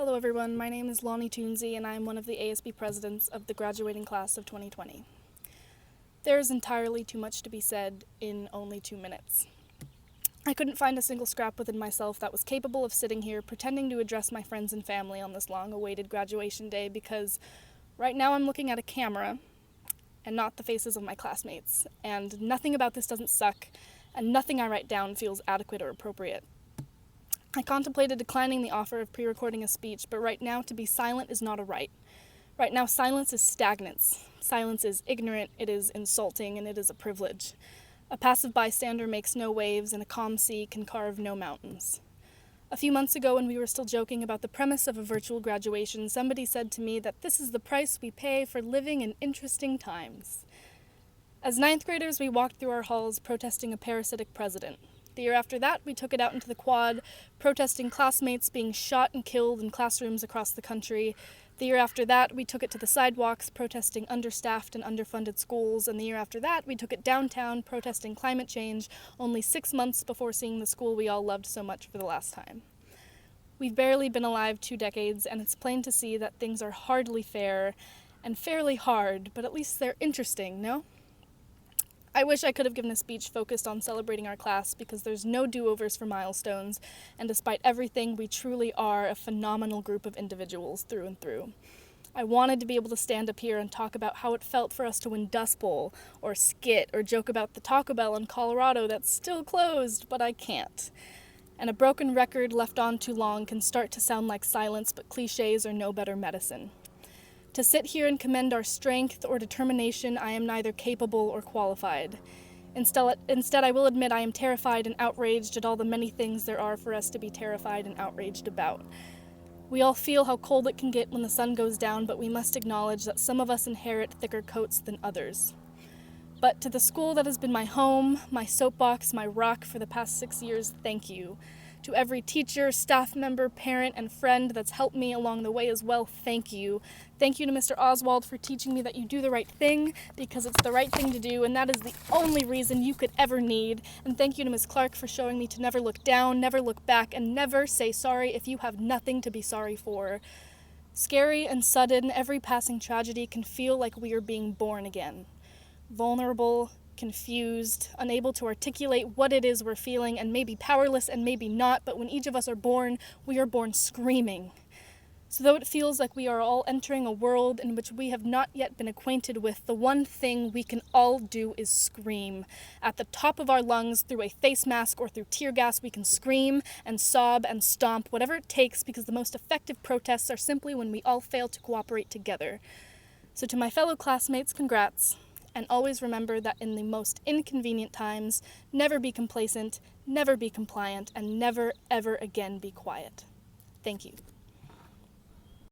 Hello everyone, my name is Lani Tunzi and I am one of the ASB presidents of the graduating class of 2020. There is entirely too much to be said in only 2 minutes. I couldn't find a single scrap within myself that was capable of sitting here pretending to address my friends and family on this long-awaited graduation day because right now I'm looking at a camera and not the faces of my classmates, and nothing about this doesn't suck, and nothing I write down feels adequate or appropriate. I contemplated declining the offer of pre-recording a speech, but right now to be silent is not a right. Right now silence is stagnance. Silence is ignorant, it is insulting, and it is a privilege. A passive bystander makes no waves, and a calm sea can carve no mountains. A few months ago, when we were still joking about the premise of a virtual graduation, somebody said to me that this is the price we pay for living in interesting times. As 9th graders, we walked through our halls protesting a parasitic president. The year after that, we took it out into the quad, protesting classmates being shot and killed in classrooms across the country. The year after that, we took it to the sidewalks, protesting understaffed and underfunded schools. And the year after that, we took it downtown, protesting climate change, only 6 months before seeing the school we all loved so much for the last time. We've barely been alive 2 decades, and it's plain to see that things are hardly fair and fairly hard, but at least they're interesting, no? I wish I could have given a speech focused on celebrating our class because there's no do-overs for milestones, and despite everything, we truly are a phenomenal group of individuals through and through. I wanted to be able to stand up here and talk about how it felt for us to win Dust Bowl, or skit, or joke about the Taco Bell in Colorado that's still closed, but I can't. And a broken record left on too long can start to sound like silence, but cliches are no better medicine. To sit here and commend our strength or determination, I am neither capable or qualified. Instead, I will admit I am terrified and outraged at all the many things there are for us to be terrified and outraged about. We all feel how cold it can get when the sun goes down, but we must acknowledge that some of us inherit thicker coats than others. But to the school that has been my home, my soapbox, my rock for the past 6 years, thank you. To every teacher, staff member, parent, and friend that's helped me along the way as well, thank you. Thank you to Mr. Oswald for teaching me that you do the right thing because it's the right thing to do, and that is the only reason you could ever need. And thank you to Ms. Clark for showing me to never look down, never look back, and never say sorry if you have nothing to be sorry for. Scary and sudden, every passing tragedy can feel like we are being born again. Vulnerable, confused, unable to articulate what it is we're feeling, and maybe powerless and maybe not, but when each of us are born, we are born screaming. So though it feels like we are all entering a world in which we have not yet been acquainted with, the one thing we can all do is scream. At the top of our lungs, through a face mask or through tear gas, we can scream and sob and stomp, whatever it takes, because the most effective protests are simply when we all fail to cooperate together. So to my fellow classmates, congrats. And always remember that in the most inconvenient times, never be complacent, never be compliant, and never, ever again be quiet. Thank you.